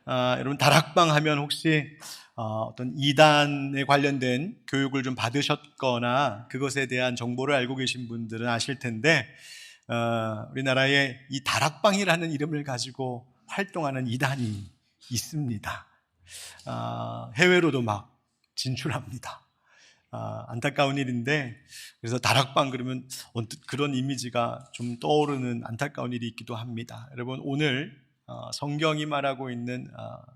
여러분 다락방 하면 혹시 어떤 이단에 관련된 교육을 좀 받으셨거나 그것에 대한 정보를 알고 계신 분들은 아실 텐데 우리나라에 이 다락방이라는 이름을 가지고 활동하는 이단이 있습니다. 해외로도 막 진출합니다. 안타까운 일인데, 그래서 다락방 그러면 언뜻 그런 이미지가 좀 떠오르는 안타까운 일이 있기도 합니다. 여러분, 오늘 성경이 말하고 있는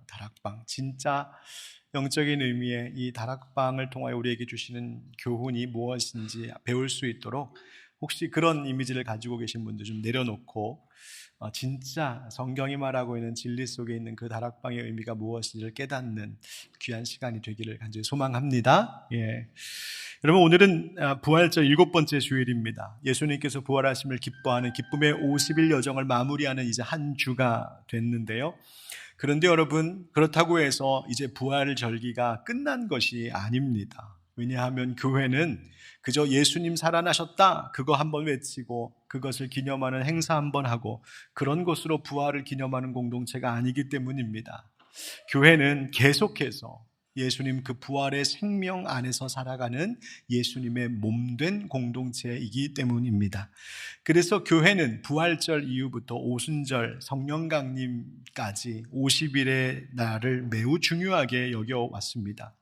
다락방, 진짜 영적인 의미의 이 다락방을 통하여 우리에게 주시는 교훈이 무엇인지 배울 수 있도록, 혹시 그런 이미지를 가지고 계신 분들 좀 내려놓고 진짜 성경이 말하고 있는 진리 속에 있는 그 다락방의 의미가 무엇인지를 깨닫는 귀한 시간이 되기를 간절히 소망합니다. 여러분, 오늘은 부활절 7번째 주일입니다. 예수님께서 부활하심을 기뻐하는 기쁨의 50일 여정을 마무리하는 이제 한 주가 됐는데요. 그런데 여러분, 그렇다고 해서 이제 부활절기가 끝난 것이 아닙니다. 왜냐하면 교회는 그저 예수님 살아나셨다 그거 한번 외치고 그것을 기념하는 행사 한번 하고 그런 것으로 부활을 기념하는 공동체가 아니기 때문입니다. 교회는 계속해서 예수님 그 부활의 생명 안에서 살아가는 예수님의 몸된 공동체이기 때문입니다. 그래서 교회는 부활절 이후부터 오순절 성령강림까지 50일의 날을 매우 중요하게 여겨왔습니다.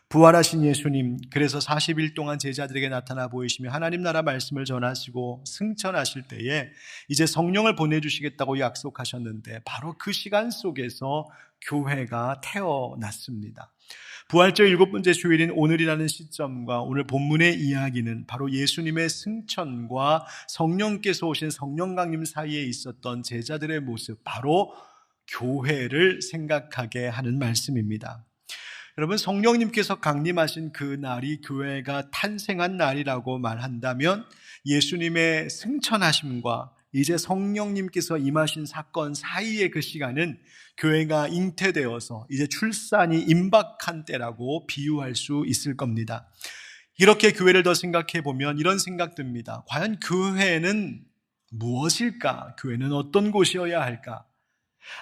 부활하신 예수님, 그래서 40일 동안 제자들에게 나타나 보이시며 하나님 나라 말씀을 전하시고 승천하실 때에 이제 성령을 보내주시겠다고 약속하셨는데 바로 그 시간 속에서 교회가 태어났습니다. 부활절 7번째 주일인 오늘이라는 시점과 오늘 본문의 이야기는 바로 예수님의 승천과 성령께서 오신 성령강림 사이에 있었던 제자들의 모습, 바로 교회를 생각하게 하는 말씀입니다. 여러분, 성령님께서 강림하신 그 날이 교회가 탄생한 날이라고 말한다면 예수님의 승천하심과 이제 성령님께서 임하신 사건 사이의 그 시간은 교회가 잉태되어서 이제 출산이 임박한 때라고 비유할 수 있을 겁니다. 이렇게 교회를 더 생각해 보면 이런 생각 듭니다. 과연 교회는 무엇일까? 교회는 어떤 곳이어야 할까?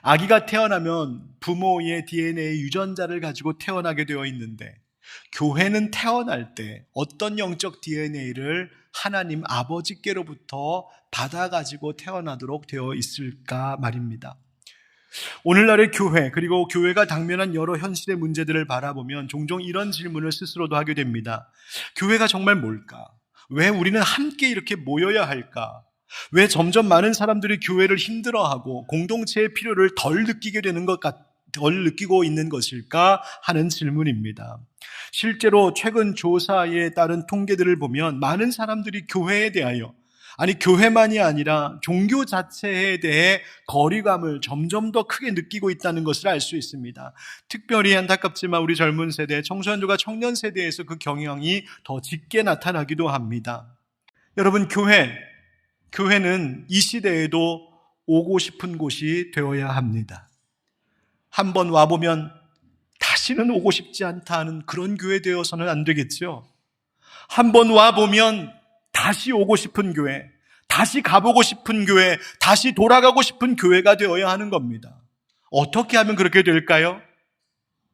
아기가 태어나면 부모의 DNA 유전자를 가지고 태어나게 되어 있는데 교회는 태어날 때 어떤 영적 DNA를 하나님 아버지께로부터 받아가지고 태어나도록 되어 있을까 말입니다. 오늘날의 교회, 그리고 교회가 당면한 여러 현실의 문제들을 바라보면 종종 이런 질문을 스스로도 하게 됩니다. 교회가 정말 뭘까? 왜 우리는 함께 이렇게 모여야 할까? 왜 점점 많은 사람들이 교회를 힘들어하고 공동체의 필요를 덜 느끼고 있는 것일까 하는 질문입니다. 실제로 최근 조사에 따른 통계들을 보면 많은 사람들이 교회에 대하여, 아니 교회만이 아니라 종교 자체에 대해 거리감을 점점 더 크게 느끼고 있다는 것을 알 수 있습니다. 특별히 안타깝지만 우리 젊은 세대, 청소년들과 청년 세대에서 그 경향이 더 짙게 나타나기도 합니다. 여러분, 교회는 이 시대에도 오고 싶은 곳이 되어야 합니다. 한번 와보면 다시는 오고 싶지 않다 하는 그런 교회 되어서는 안 되겠죠. 한번 와보면 다시 오고 싶은 교회, 다시 가보고 싶은 교회, 다시 돌아가고 싶은 교회가 되어야 하는 겁니다. 어떻게 하면 그렇게 될까요?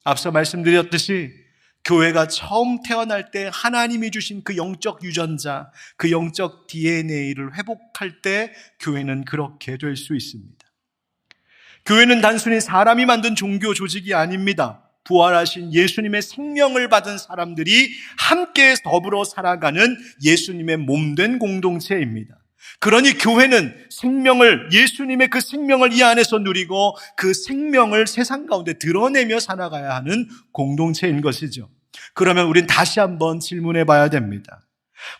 앞서 말씀드렸듯이 교회가 처음 태어날 때 하나님이 주신 그 영적 유전자, 그 영적 DNA를 회복할 때 교회는 그렇게 될 수 있습니다. 교회는 단순히 사람이 만든 종교 조직이 아닙니다. 부활하신 예수님의 생명을 받은 사람들이 함께 더불어 살아가는 예수님의 몸된 공동체입니다. 그러니 교회는 예수님의 그 생명을 이 안에서 누리고 그 생명을 세상 가운데 드러내며 살아가야 하는 공동체인 것이죠. 그러면 우린 다시 한번 질문해 봐야 됩니다.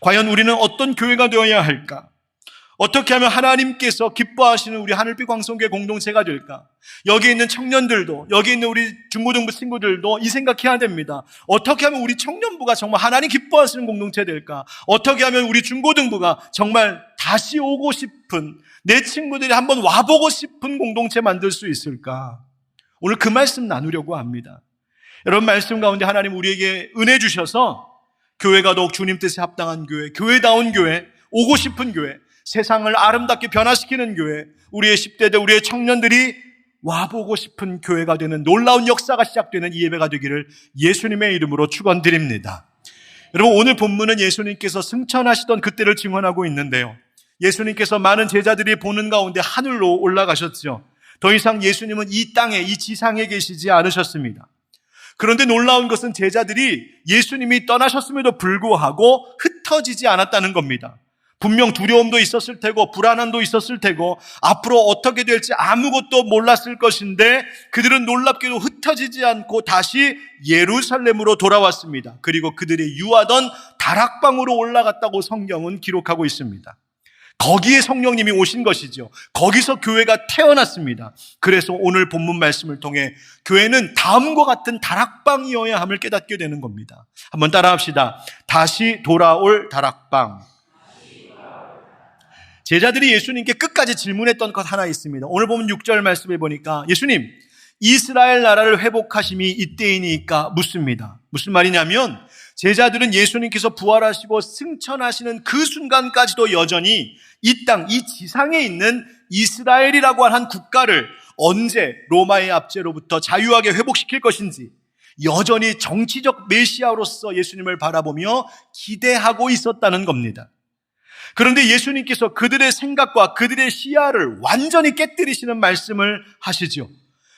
과연 우리는 어떤 교회가 되어야 할까? 어떻게 하면 하나님께서 기뻐하시는 우리 하늘빛 광성교회 공동체가 될까? 여기 있는 청년들도, 여기 있는 우리 중고등부 친구들도 이 생각해야 됩니다. 어떻게 하면 우리 청년부가 정말 하나님 기뻐하시는 공동체 될까? 어떻게 하면 우리 중고등부가 정말 다시 오고 싶은, 내 친구들이 한번 와보고 싶은 공동체 만들 수 있을까? 오늘 그 말씀 나누려고 합니다. 여러분, 말씀 가운데 하나님 우리에게 은혜 주셔서 교회가 더욱 주님 뜻에 합당한 교회, 교회다운 교회, 오고 싶은 교회, 세상을 아름답게 변화시키는 교회, 우리의 10대들, 우리의 청년들이 와보고 싶은 교회가 되는 놀라운 역사가 시작되는 이 예배가 되기를 예수님의 이름으로 축원드립니다. 여러분, 오늘 본문은 예수님께서 승천하시던 그때를 증언하고 있는데요, 예수님께서 많은 제자들이 보는 가운데 하늘로 올라가셨죠. 더 이상 예수님은 이 땅에, 이 지상에 계시지 않으셨습니다. 그런데 놀라운 것은 제자들이 예수님이 떠나셨음에도 불구하고 흩어지지 않았다는 겁니다. 분명 두려움도 있었을 테고 불안함도 있었을 테고 앞으로 어떻게 될지 아무것도 몰랐을 것인데 그들은 놀랍게도 흩어지지 않고 다시 예루살렘으로 돌아왔습니다. 그리고 그들이 유하던 다락방으로 올라갔다고 성경은 기록하고 있습니다. 거기에 성령님이 오신 것이죠. 거기서 교회가 태어났습니다. 그래서 오늘 본문 말씀을 통해 교회는 다음과 같은 다락방이어야 함을 깨닫게 되는 겁니다. 한번 따라합시다. 다시 돌아올 다락방. 제자들이 예수님께 끝까지 질문했던 것 하나 있습니다. 오늘 보면 6절 말씀을 보니까 예수님, 이스라엘 나라를 회복하심이 이때이니까 묻습니다. 무슨 말이냐면 제자들은 예수님께서 부활하시고 승천하시는 그 순간까지도 여전히 이 땅, 이 지상에 있는 이스라엘이라고 하는 국가를 언제 로마의 압제로부터 자유하게 회복시킬 것인지 여전히 정치적 메시아로서 예수님을 바라보며 기대하고 있었다는 겁니다. 그런데 예수님께서 그들의 생각과 그들의 시야를 완전히 깨뜨리시는 말씀을 하시죠.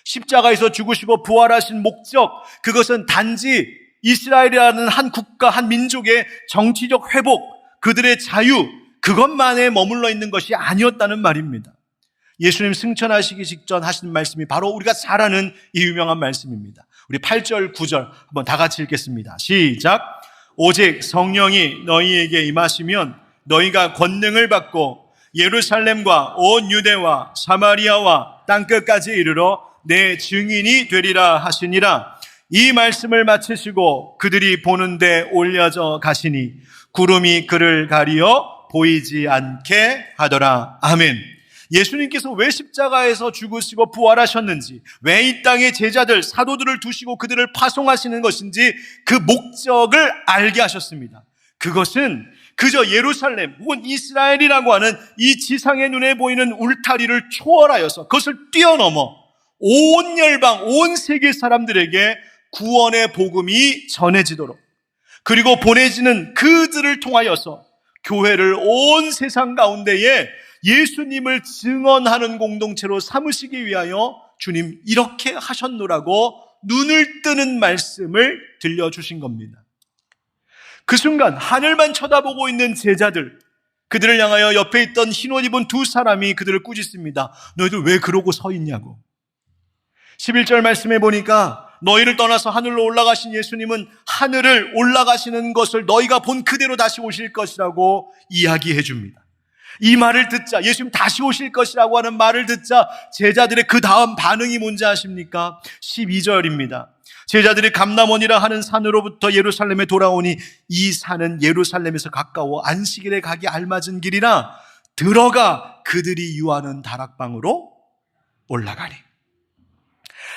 십자가에서 죽으시고 부활하신 목적, 그것은 단지 이스라엘이라는 한 국가, 한 민족의 정치적 회복, 그들의 자유, 그것만에 머물러 있는 것이 아니었다는 말입니다. 예수님 승천하시기 직전 하신 말씀이 바로 우리가 잘 아는 이 유명한 말씀입니다. 우리 8절, 9절 한번 다 같이 읽겠습니다. 시작. 오직 성령이 너희에게 임하시면 너희가 권능을 받고 예루살렘과 온 유대와 사마리아와 땅끝까지 이르러 내 증인이 되리라 하시니라. 이 말씀을 마치시고 그들이 보는데 올려져 가시니 구름이 그를 가리어 보이지 않게 하더라. 아멘. 예수님께서 왜 십자가에서 죽으시고 부활하셨는지, 왜 이 땅에 제자들, 사도들을 두시고 그들을 파송하시는 것인지 그 목적을 알게 하셨습니다. 그것은 그저 예루살렘 혹은 이스라엘이라고 하는 이 지상의 눈에 보이는 울타리를 초월하여서 그것을 뛰어넘어 온 열방, 온 세계 사람들에게 구원의 복음이 전해지도록, 그리고 보내지는 그들을 통하여서 교회를 온 세상 가운데에 예수님을 증언하는 공동체로 삼으시기 위하여 주님 이렇게 하셨노라고 눈을 뜨는 말씀을 들려주신 겁니다. 그 순간 하늘만 쳐다보고 있는 제자들, 그들을 향하여 옆에 있던 흰옷 입은 두 사람이 그들을 꾸짖습니다. 너희들 왜 그러고 서 있냐고. 11절 말씀에 보니까 너희를 떠나서 하늘로 올라가신 예수님은 하늘을 올라가시는 것을 너희가 본 그대로 다시 오실 것이라고 이야기해 줍니다. 이 말을 듣자, 예수님 다시 오실 것이라고 하는 말을 듣자 제자들의 그 다음 반응이 뭔지 아십니까? 12절입니다. 제자들이 감람원이라 하는 산으로부터 예루살렘에 돌아오니 이 산은 예루살렘에서 가까워 안식일에 가기 알맞은 길이라 들어가 그들이 유하는 다락방으로 올라가니.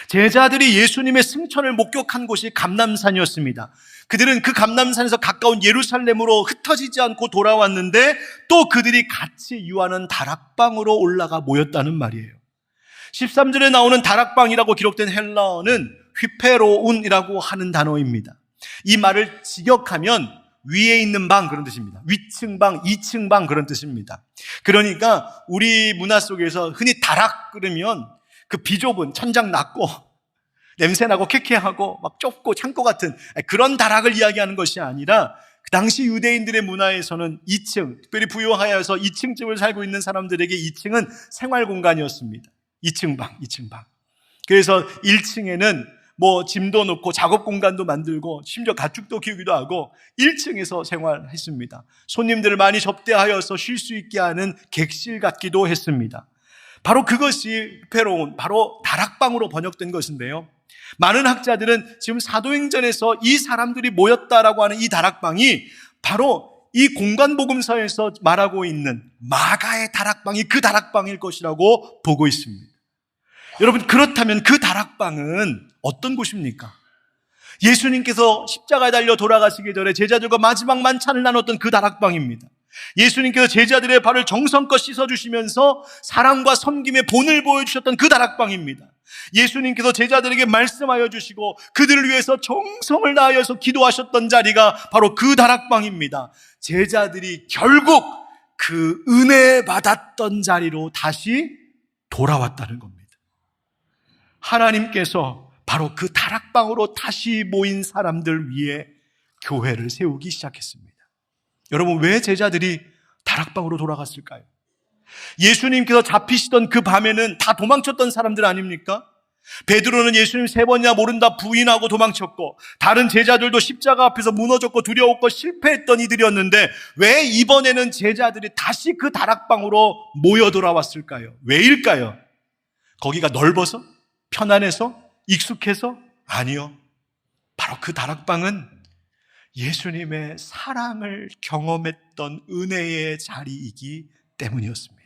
제자들이 예수님의 승천을 목격한 곳이 감람산이었습니다. 그들은 그 감람산에서 가까운 예루살렘으로 흩어지지 않고 돌아왔는데 또 그들이 같이 유하는 다락방으로 올라가 모였다는 말이에요. 13절에 나오는 다락방이라고 기록된 헬라어는 휘페로운이라고 하는 단어입니다. 이 말을 직역하면 위에 있는 방 그런 뜻입니다. 위층 방, 2층 방 그런 뜻입니다. 그러니까 우리 문화 속에서 흔히 다락 그러면 그 비좁은 천장 낮고 냄새나고 쾌쾌하고 막 좁고 창고 같은 그런 다락을 이야기하는 것이 아니라 그 당시 유대인들의 문화에서는 2층, 특별히 부유하여서 2층 집을 살고 있는 사람들에게 2층은 생활 공간이었습니다. 2층 방, 2층 방. 그래서 1층에는 뭐 짐도 놓고 작업 공간도 만들고 심지어 가축도 키우기도 하고 1층에서 생활했습니다. 손님들을 많이 접대하여서 쉴 수 있게 하는 객실 같기도 했습니다. 바로 그것이 휘페로운, 바로 다락방으로 번역된 것인데요. 많은 학자들은 지금 사도행전에서 이 사람들이 모였다라고 하는 이 다락방이 바로 이 공간복음서에서 말하고 있는 마가의 다락방이 그 다락방일 것이라고 보고 있습니다. 여러분, 그렇다면 그 다락방은 어떤 곳입니까? 예수님께서 십자가에 달려 돌아가시기 전에 제자들과 마지막 만찬을 나눴던 그 다락방입니다. 예수님께서 제자들의 발을 정성껏 씻어주시면서 사랑과 섬김의 본을 보여주셨던 그 다락방입니다. 예수님께서 제자들에게 말씀하여 주시고 그들을 위해서 정성을 다하여서 기도하셨던 자리가 바로 그 다락방입니다. 제자들이 결국 그 은혜 받았던 자리로 다시 돌아왔다는 겁니다. 하나님께서 바로 그 다락방으로 다시 모인 사람들 위해 교회를 세우기 시작했습니다. 여러분, 왜 제자들이 다락방으로 돌아갔을까요? 예수님께서 잡히시던 그 밤에는 다 도망쳤던 사람들 아닙니까? 베드로는 예수님 3번이나 모른다 부인하고 도망쳤고, 다른 제자들도 십자가 앞에서 무너졌고 두려웠고 실패했던 이들이었는데 왜 이번에는 제자들이 다시 그 다락방으로 모여 돌아왔을까요? 왜일까요? 거기가 넓어서? 편안해서? 익숙해서? 아니요. 바로 그 다락방은 예수님의 사랑을 경험했던 은혜의 자리이기 때문이었습니다.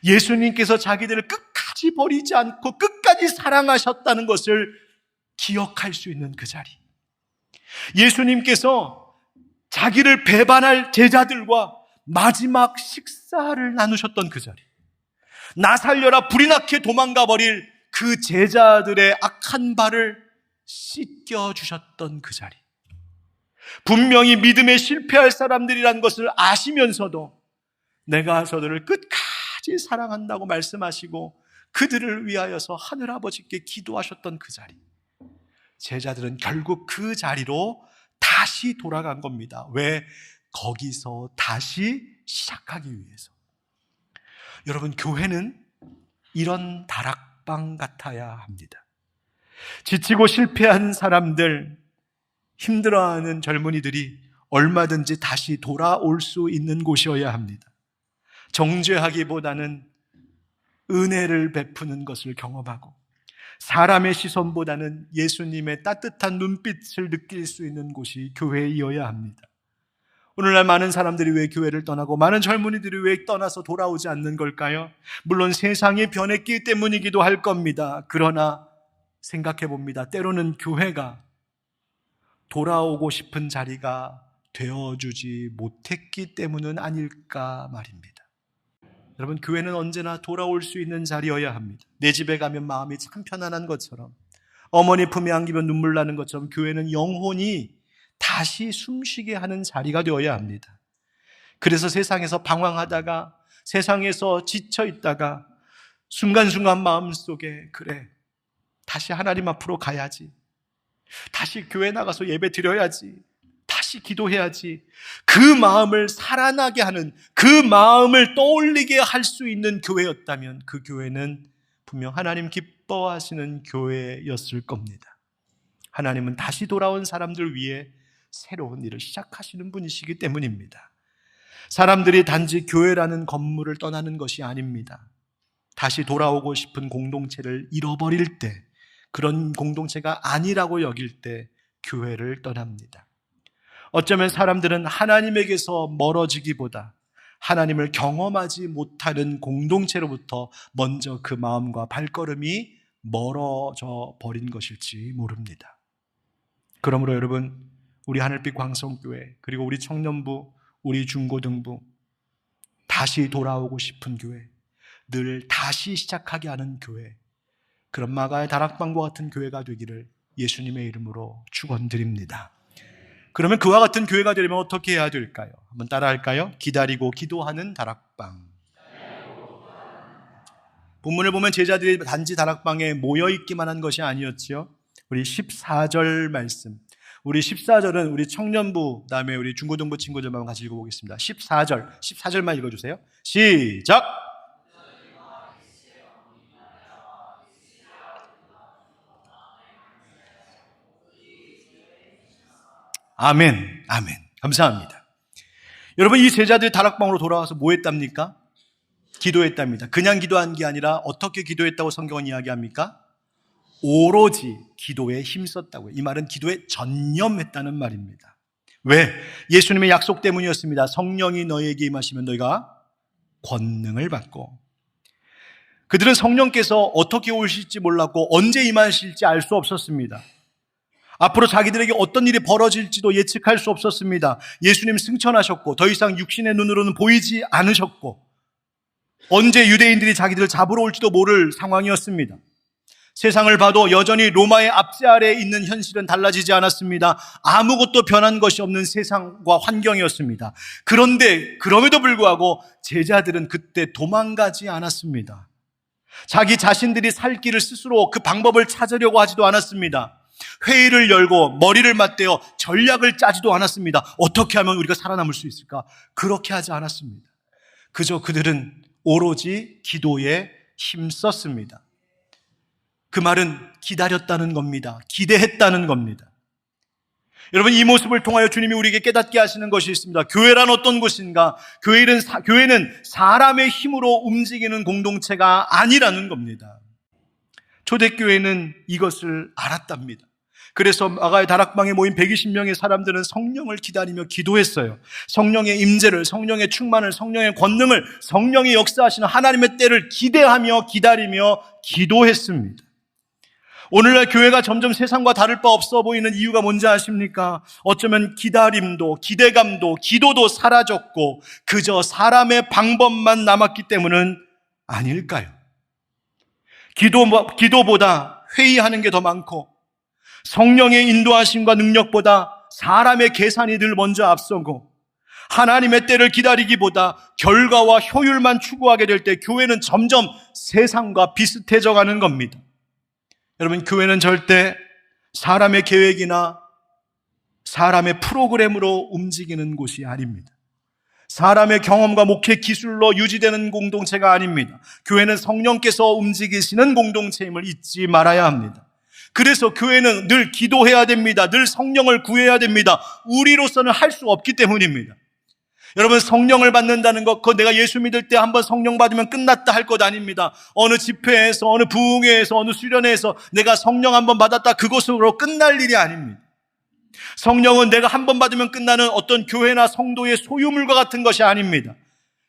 예수님께서 자기들을 끝까지 버리지 않고 끝까지 사랑하셨다는 것을 기억할 수 있는 그 자리. 예수님께서 자기를 배반할 제자들과 마지막 식사를 나누셨던 그 자리. 나 살려라 불이 나게 도망가 버릴 그 제자들의 악한 발을 씻겨주셨던 그 자리. 분명히 믿음에 실패할 사람들이란 것을 아시면서도 내가 저들을 끝까지 사랑한다고 말씀하시고 그들을 위하여서 하늘아버지께 기도하셨던 그 자리. 제자들은 결국 그 자리로 다시 돌아간 겁니다. 왜? 거기서 다시 시작하기 위해서. 여러분, 교회는 이런 다락방 같아야 합니다. 지치고 실패한 사람들, 힘들어하는 젊은이들이 얼마든지 다시 돌아올 수 있는 곳이어야 합니다. 정죄하기보다는 은혜를 베푸는 것을 경험하고 사람의 시선보다는 예수님의 따뜻한 눈빛을 느낄 수 있는 곳이 교회이어야 합니다. 오늘날 많은 사람들이 왜 교회를 떠나고 많은 젊은이들이 왜 떠나서 돌아오지 않는 걸까요? 물론 세상이 변했기 때문이기도 할 겁니다. 그러나 생각해 봅니다. 때로는 교회가 돌아오고 싶은 자리가 되어주지 못했기 때문은 아닐까 말입니다. 여러분, 교회는 언제나 돌아올 수 있는 자리여야 합니다. 내 집에 가면 마음이 참 편안한 것처럼, 어머니 품에 안기면 눈물 나는 것처럼 교회는 영혼이 다시 숨쉬게 하는 자리가 되어야 합니다. 그래서 세상에서 방황하다가, 세상에서 지쳐 있다가 순간순간 마음속에 그래, 다시 하나님 앞으로 가야지, 다시 교회 나가서 예배 드려야지, 다시 기도해야지, 그 마음을 살아나게 하는, 그 마음을 떠올리게 할 수 있는 교회였다면 그 교회는 분명 하나님 기뻐하시는 교회였을 겁니다. 하나님은 다시 돌아온 사람들 위해 새로운 일을 시작하시는 분이시기 때문입니다. 사람들이 단지 교회라는 건물을 떠나는 것이 아닙니다. 다시 돌아오고 싶은 공동체를 잃어버릴 때, 그런 공동체가 아니라고 여길 때 교회를 떠납니다. 어쩌면 사람들은 하나님에게서 멀어지기보다 하나님을 경험하지 못하는 공동체로부터 먼저 그 마음과 발걸음이 멀어져 버린 것일지 모릅니다. 그러므로 여러분, 우리 하늘빛 광성교회, 그리고 우리 청년부, 우리 중고등부, 다시 돌아오고 싶은 교회, 늘 다시 시작하게 하는 교회, 그런 마가의 다락방과 같은 교회가 되기를 예수님의 이름으로 축원드립니다. 그러면 그와 같은 교회가 되려면 어떻게 해야 될까요? 한번 따라할까요? 기다리고 기도하는 다락방. 본문을 보면 제자들이 단지 다락방에 모여있기만 한 것이 아니었지요. 우리 14절 말씀, 우리 14절은 우리 청년부, 그다음에 우리 중고등부 친구들만 같이 읽어보겠습니다. 14절만 읽어주세요. 시작! 아멘, 아멘. 감사합니다. 여러분, 이 제자들이 다락방으로 돌아와서 뭐 했답니까? 기도했답니다. 그냥 기도한 게 아니라 어떻게 기도했다고 성경은 이야기합니까? 오로지 기도에 힘썼다고요. 이 말은 기도에 전념했다는 말입니다. 왜? 예수님의 약속 때문이었습니다. 성령이 너희에게 임하시면 너희가 권능을 받고. 그들은 성령께서 어떻게 오실지 몰랐고 언제 임하실지 알 수 없었습니다. 앞으로 자기들에게 어떤 일이 벌어질지도 예측할 수 없었습니다. 예수님 승천하셨고 더 이상 육신의 눈으로는 보이지 않으셨고 언제 유대인들이 자기들을 잡으러 올지도 모를 상황이었습니다. 세상을 봐도 여전히 로마의 압제 아래에 있는 현실은 달라지지 않았습니다. 아무것도 변한 것이 없는 세상과 환경이었습니다. 그런데 그럼에도 불구하고 제자들은 그때 도망가지 않았습니다. 자기 자신들이 살 길을 스스로 그 방법을 찾으려고 하지도 않았습니다. 회의를 열고 머리를 맞대어 전략을 짜지도 않았습니다. 어떻게 하면 우리가 살아남을 수 있을까? 그렇게 하지 않았습니다. 그저 그들은 오로지 기도에 힘썼습니다. 그 말은 기다렸다는 겁니다. 기대했다는 겁니다. 여러분, 이 모습을 통하여 주님이 우리에게 깨닫게 하시는 것이 있습니다. 교회란 어떤 곳인가? 교회는 사람의 힘으로 움직이는 공동체가 아니라는 겁니다. 초대교회는 이것을 알았답니다. 그래서 마가의 다락방에 모인 120명의 사람들은 성령을 기다리며 기도했어요. 성령의 임재를, 성령의 충만을, 성령의 권능을, 성령이 역사하시는 하나님의 때를 기대하며 기다리며 기도했습니다. 오늘날 교회가 점점 세상과 다를 바 없어 보이는 이유가 뭔지 아십니까? 어쩌면 기다림도, 기대감도, 기도도 사라졌고 그저 사람의 방법만 남았기 때문은 아닐까요? 기도보다 회의하는 게 더 많고 성령의 인도하심과 능력보다 사람의 계산이 늘 먼저 앞서고 하나님의 때를 기다리기보다 결과와 효율만 추구하게 될 때 교회는 점점 세상과 비슷해져 가는 겁니다. 여러분, 교회는 절대 사람의 계획이나 사람의 프로그램으로 움직이는 곳이 아닙니다. 사람의 경험과 목회 기술로 유지되는 공동체가 아닙니다. 교회는 성령께서 움직이시는 공동체임을 잊지 말아야 합니다. 그래서 교회는 늘 기도해야 됩니다. 늘 성령을 구해야 됩니다. 우리로서는 할 수 없기 때문입니다. 여러분, 성령을 받는다는 것, 그거 내가 예수 믿을 때 한번 성령 받으면 끝났다 할 것 아닙니다. 어느 집회에서, 어느 부흥회에서, 어느 수련회에서 내가 성령 한번 받았다, 그것으로 끝날 일이 아닙니다. 성령은 내가 한번 받으면 끝나는 어떤 교회나 성도의 소유물과 같은 것이 아닙니다.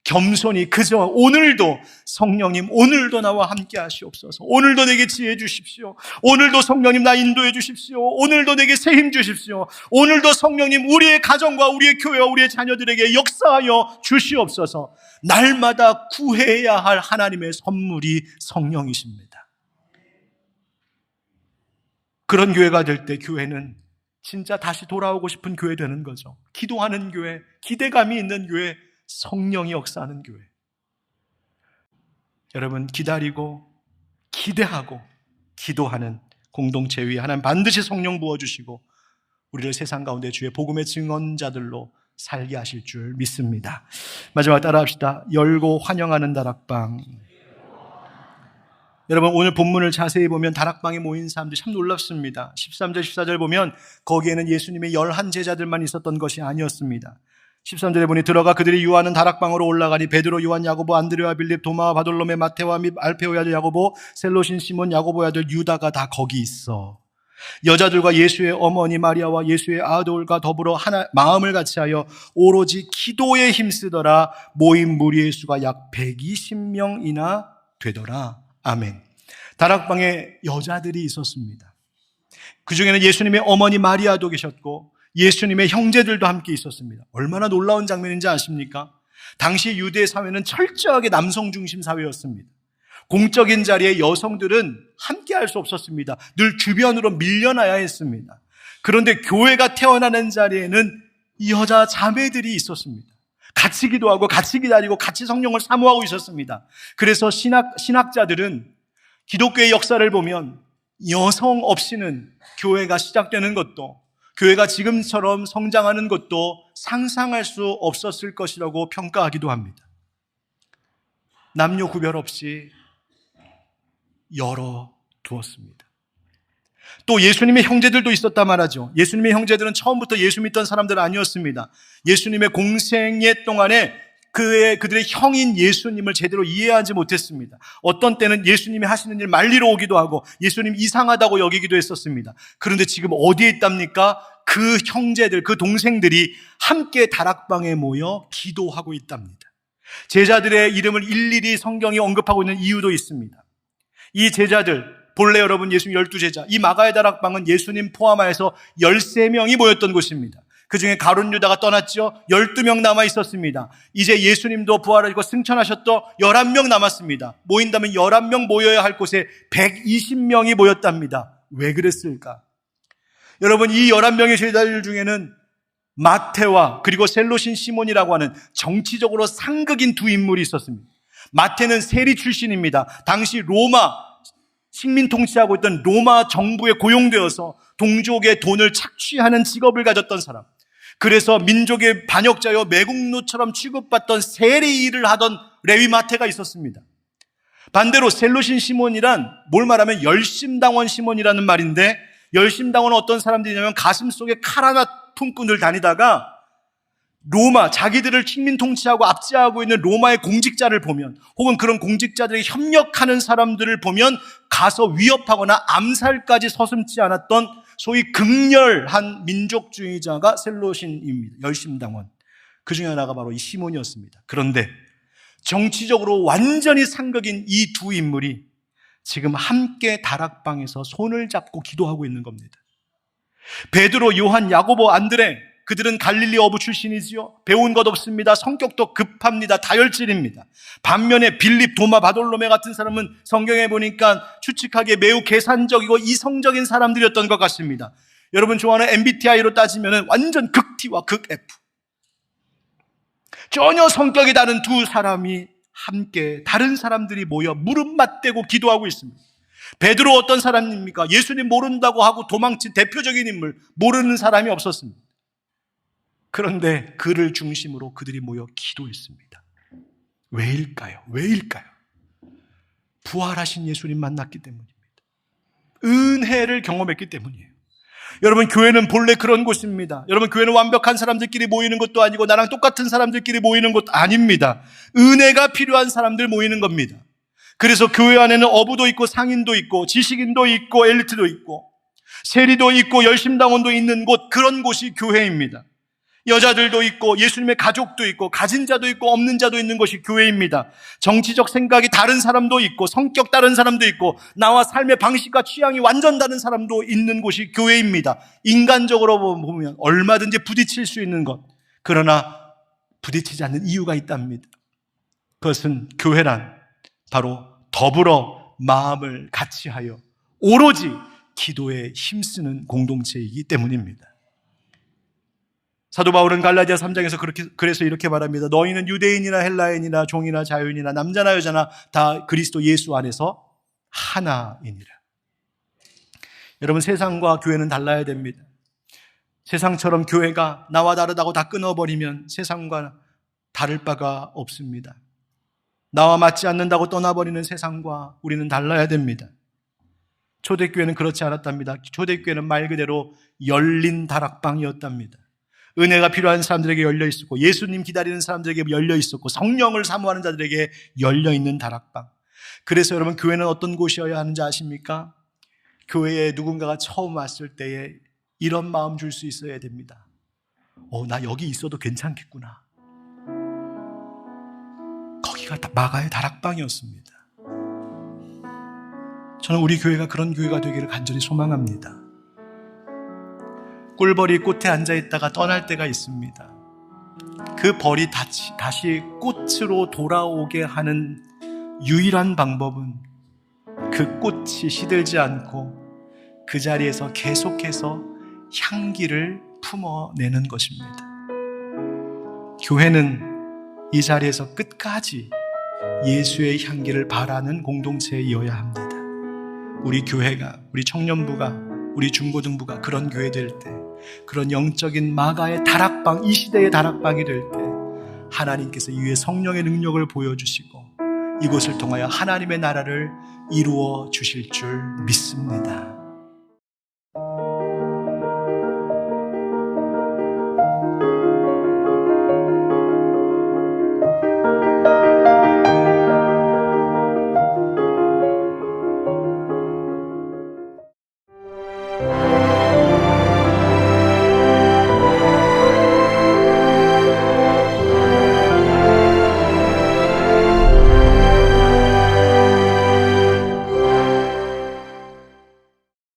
겸손히 그저 오늘도 성령님, 오늘도 나와 함께 하시옵소서. 오늘도 내게 지혜 주십시오. 오늘도 성령님 나 인도해 주십시오. 오늘도 내게 새 힘 주십시오. 오늘도 성령님 우리의 가정과 우리의 교회와 우리의 자녀들에게 역사하여 주시옵소서. 날마다 구해야 할 하나님의 선물이 성령이십니다. 그런 교회가 될 때 교회는 진짜 다시 돌아오고 싶은 교회 되는 거죠. 기도하는 교회, 기대감이 있는 교회, 성령이 역사하는 교회. 여러분, 기다리고 기대하고 기도하는 공동체 위에 하나님 반드시 성령 부어주시고 우리를 세상 가운데 주의 복음의 증언자들로 살게 하실 줄 믿습니다. 마지막 따라합시다. 열고 환영하는 다락방. 여러분, 오늘 본문을 자세히 보면 다락방에 모인 사람들이 참 놀랍습니다. 13절 14절 보면 거기에는 예수님의 11 제자들만 있었던 것이 아니었습니다. 13절에 보니 들어가 그들이 유하는 다락방으로 올라가니 베드로, 요한, 야고보, 안드레와 빌립, 도마와 바돌로메, 마테와 및 알페오의 아들 야고보, 셀로신 시몬, 야고보의 아들 유다가 다 거기 있어. 여자들과 예수의 어머니 마리아와 예수의 아들과 더불어 마음을 같이하여 오로지 기도에 힘쓰더라. 모인 무리의 수가 약 120명이나 되더라. 아멘. 다락방에 여자들이 있었습니다. 그 중에는 예수님의 어머니 마리아도 계셨고 예수님의 형제들도 함께 있었습니다. 얼마나 놀라운 장면인지 아십니까? 당시 유대 사회는 철저하게 남성 중심 사회였습니다. 공적인 자리에 여성들은 함께 할 수 없었습니다. 늘 주변으로 밀려나야 했습니다. 그런데 교회가 태어나는 자리에는 여자 자매들이 있었습니다. 같이 기도하고 같이 기다리고 같이 성령을 사모하고 있었습니다. 그래서 신학자들은 기독교의 역사를 보면 여성 없이는 교회가 시작되는 것도 교회가 지금처럼 성장하는 것도 상상할 수 없었을 것이라고 평가하기도 합니다. 남녀 구별 없이 열어두었습니다. 또 예수님의 형제들도 있었단 말이죠. 예수님의 형제들은 처음부터 예수 믿던 사람들은 아니었습니다. 예수님의 공생애 동안에 그들의 형인 예수님을 제대로 이해하지 못했습니다. 어떤 때는 예수님이 하시는 일 말리러 오기도 하고 예수님 이상하다고 여기기도 했었습니다. 그런데 지금 어디에 있답니까? 그 형제들, 그 동생들이 함께 다락방에 모여 기도하고 있답니다. 제자들의 이름을 일일이 성경이 언급하고 있는 이유도 있습니다. 이 제자들, 본래 여러분 예수님 12제자, 이 마가의 다락방은 예수님 포함하여서 13명이 모였던 곳입니다. 그 중에 가룟 유다가 떠났죠. 12명 남아 있었습니다. 이제 예수님도 부활하시고 승천하셨던 11명 남았습니다. 모인다면 11명 모여야 할 곳에 120명이 모였답니다. 왜 그랬을까? 여러분, 이 11명의 제자들 중에는 마태와 그리고 셀로신 시몬이라고 하는 정치적으로 상극인 두 인물이 있었습니다. 마태는 세리 출신입니다. 당시 로마 식민 통치하고 있던 로마 정부에 고용되어서 동족의 돈을 착취하는 직업을 가졌던 사람. 그래서 민족의 반역자여 매국노처럼 취급받던 세리 일을 하던 레위 마태가 있었습니다. 반대로 셀로신 시몬이란 뭘 말하면 열심당원 시몬이라는 말인데, 열심당원은 어떤 사람들이냐면 가슴 속에 칼 하나 품고 늘 다니다가 로마, 자기들을 식민 통치하고 압제하고 있는 로마의 공직자를 보면, 혹은 그런 공직자들에게 협력하는 사람들을 보면 가서 위협하거나 암살까지 서슴지 않았던 소위 극렬한 민족주의자가 셀로신입니다. 열심당원. 그 중에 하나가 바로 이 시몬이었습니다. 그런데 정치적으로 완전히 상극인 이 두 인물이 지금 함께 다락방에서 손을 잡고 기도하고 있는 겁니다. 베드로, 요한, 야고보, 안드레, 그들은 갈릴리 어부 출신이지요. 배운 것 없습니다. 성격도 급합니다. 다혈질입니다. 반면에 빌립, 도마, 바돌로메 같은 사람은 성경에 보니까 추측하기에 매우 계산적이고 이성적인 사람들이었던 것 같습니다. 여러분 좋아하는 MBTI로 따지면 완전 극 T와 극 F. 전혀 성격이 다른 두 사람이 함께 다른 사람들이 모여 무릎 맞대고 기도하고 있습니다. 베드로 어떤 사람입니까? 예수님 모른다고 하고 도망친 대표적인 인물, 모르는 사람이 없었습니다. 그런데 그를 중심으로 그들이 모여 기도했습니다. 왜일까요? 왜일까요? 부활하신 예수님 만났기 때문입니다. 은혜를 경험했기 때문이에요. 여러분, 교회는 본래 그런 곳입니다. 여러분, 교회는 완벽한 사람들끼리 모이는 것도 아니고 나랑 똑같은 사람들끼리 모이는 것도 아닙니다. 은혜가 필요한 사람들 모이는 겁니다. 그래서 교회 안에는 어부도 있고 상인도 있고 지식인도 있고 엘리트도 있고 세리도 있고 열심당원도 있는 곳, 그런 곳이 교회입니다. 여자들도 있고 예수님의 가족도 있고 가진 자도 있고 없는 자도 있는 것이 교회입니다. 정치적 생각이 다른 사람도 있고 성격 다른 사람도 있고 나와 삶의 방식과 취향이 완전 다른 사람도 있는 곳이 교회입니다. 인간적으로 보면 얼마든지 부딪힐 수 있는 것, 그러나 부딪히지 않는 이유가 있답니다. 그것은 교회란 바로 더불어 마음을 같이하여 오로지 기도에 힘쓰는 공동체이기 때문입니다. 사도 바울은 갈라디아 3장에서 그래서 이렇게 말합니다. 너희는 유대인이나 헬라인이나 종이나 자유인이나 남자나 여자나 다 그리스도 예수 안에서 하나이니라. 여러분, 세상과 교회는 달라야 됩니다. 세상처럼 교회가 나와 다르다고 다 끊어버리면 세상과 다를 바가 없습니다. 나와 맞지 않는다고 떠나버리는 세상과 우리는 달라야 됩니다. 초대교회는 그렇지 않았답니다. 초대교회는 말 그대로 열린 다락방이었답니다. 은혜가 필요한 사람들에게 열려 있었고 예수님 기다리는 사람들에게 열려 있었고 성령을 사모하는 자들에게 열려 있는 다락방. 그래서 여러분, 교회는 어떤 곳이어야 하는지 아십니까? 교회에 누군가가 처음 왔을 때에 이런 마음 줄 수 있어야 됩니다. 나 여기 있어도 괜찮겠구나. 거기가 마가의 다락방이었습니다. 저는 우리 교회가 그런 교회가 되기를 간절히 소망합니다. 꿀벌이 꽃에 앉아있다가 떠날 때가 있습니다. 그 벌이 다시 꽃으로 돌아오게 하는 유일한 방법은 그 꽃이 시들지 않고 그 자리에서 계속해서 향기를 품어내는 것입니다. 교회는 이 자리에서 끝까지 예수의 향기를 바라는 공동체이어야 합니다. 우리 교회가, 우리 청년부가, 우리 중고등부가 그런 교회 될 때, 그런 영적인 마가의 다락방, 이 시대의 다락방이 될 때 하나님께서 이 위에 성령의 능력을 보여주시고 이곳을 통하여 하나님의 나라를 이루어 주실 줄 믿습니다.